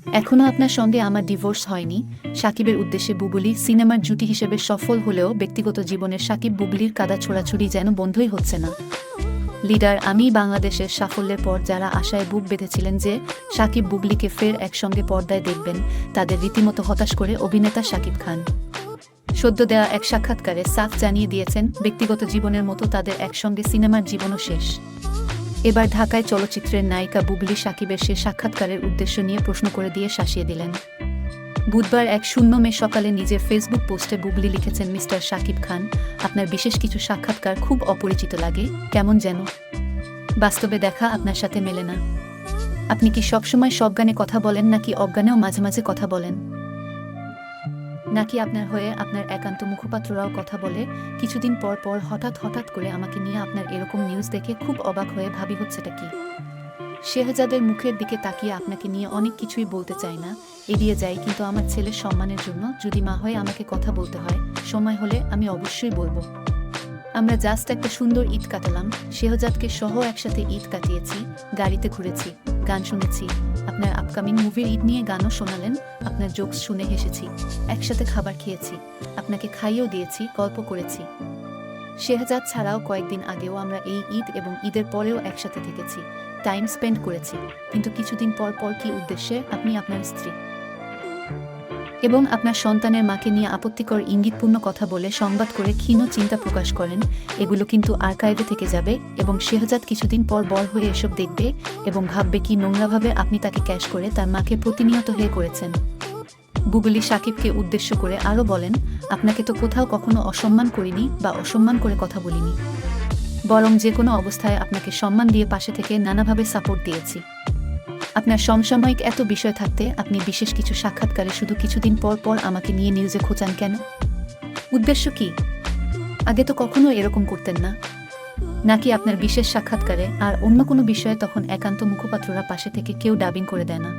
এখনও আপনার সঙ্গে আমার ডিভোর্স হয়নি। সাকিবের উদ্দেশ্যে বুবুলি সিনেমার জুটি হিসেবে সফল হলেও ব্যক্তিগত জীবনের সাকিব বুবলির কাদা ছোড়াছুড়ি যেন বন্ধই হচ্ছে না। লিডার আমি বাংলাদেশের সাফল্যের পর যারা আশায় বুক বেঁধেছিলেন যে সাকিব বুবলিকে ফের একসঙ্গে পর্দায় দেখবেন, তাদের রীতিমতো হতাশ করে অভিনেতা শাকিব খান। সদ্য দেয়া এক সাক্ষাৎকারে সাফ জানিয়ে দিয়েছেন ব্যক্তিগত জীবনের মতো তাদের একসঙ্গে সিনেমার জীবনও শেষ। এবার ঢাকায় চলচ্চিত্রের নায়িকা বুবলি সাকিবের সে সাক্ষাৎকারের উদ্দেশ্য নিয়ে প্রশ্ন করে দিয়ে শাসিয়ে দিলেন। বুধবার ১ মে সকালে নিজের ফেসবুক পোস্টে বুবলি লিখেছেন, মিস্টার শাকিব খান, আপনার বিশেষ কিছু সাক্ষাৎকার খুব অপরিচিত লাগে, কেমন যেন বাস্তবে দেখা আপনার সাথে মেলে না। আপনি কি সবসময় সজ্ঞানে কথা বলেন নাকি অজ্ঞানেও মাঝে মাঝে কথা বলেন? নাকি আপনার হয়ে আপনার একান্ত মুখপাত্ররাও কথা বলে? কিছুদিন পর পর হঠাৎ করে আমাকে নিয়ে আপনার এরকম নিউজ দেখে খুব অবাক হয়ে ভাবি হচ্ছেটা কি। শেহজাদের মুখের দিকে তাকিয়ে আপনাকে নিয়ে অনেক কিছুই বলতে চাই না, এড়িয়ে যাই, কিন্তু আমার ছেলের সম্মানের জন্য যদি মা হয়ে আমাকে কথা বলতে হয়, সময় হলে আমি অবশ্যই বলবো। আমরা জাস্ট একটা সুন্দর ঈদ কাটালাম, শেহজাদকে সহ একসাথে ঈদ কাটিয়েছি, গাড়িতে ঘুরেছি, গান শুনেছি, আপনার আপকামিং মুভির ঈদ নিয়ে গানও শোনালেন, আপনার জোকস শুনে হেসেছি, একসাথে খাবার খেয়েছি, আপনাকে খাইয়েও দিয়েছি, গল্প করেছি। শেহজাদ ছাড়াও কয়েকদিন আগেও আমরা এই ঈদ এবং ঈদের পরেও একসাথে থেকেছি, টাইম স্পেন্ড করেছি, কিন্তু কিছুদিন পর পর কি উদ্দেশ্যে আপনি আপনার স্ত্রী এবং আপনার সন্তানের মাকে নিয়ে আপত্তিকর ইঙ্গিতপূর্ণ কথা বলে সংবাদ করে ক্ষীণ চিন্তা প্রকাশ করেন, এগুলো কিন্তু আর্কাইভে থেকে যাবে এবং শেহজাদ কিছুদিন পর বড় হয়ে এসব দেখবে এবং ভাববে কি নোংরাভাবে আপনি তাকে ক্যাশ করে তার মাকে প্রতিনিয়ত হয়ে করেছেন। বুবলি সাকিবকে উদ্দেশ্য করে আরও বলেন, আপনাকে তো কোথাও কখনো অসম্মান করিনি বা অসম্মান করে কথা বলিনি, বরং যে কোনো অবস্থায় আপনাকে সম্মান দিয়ে পাশে থেকে নানাভাবে সাপোর্ট দিয়েছি। আপনার সমসাময়িক এত বিষয় থাকতে আপনি বিশেষ কিছু সাক্ষাৎকারে শুধু কিছুদিন পর পর আমাকে নিয়ে নিউজে খোঁচান কেন? উদ্দেশ্য কি? আগে তো কখনো এরকম করতেন না। নাকি আপনার বিশেষ সাক্ষাৎকারে আর অন্য কোনো বিষয়ে তখন একান্ত মুখপাত্ররা পাশে থেকে কেউ ডাবিং করে দেয় না?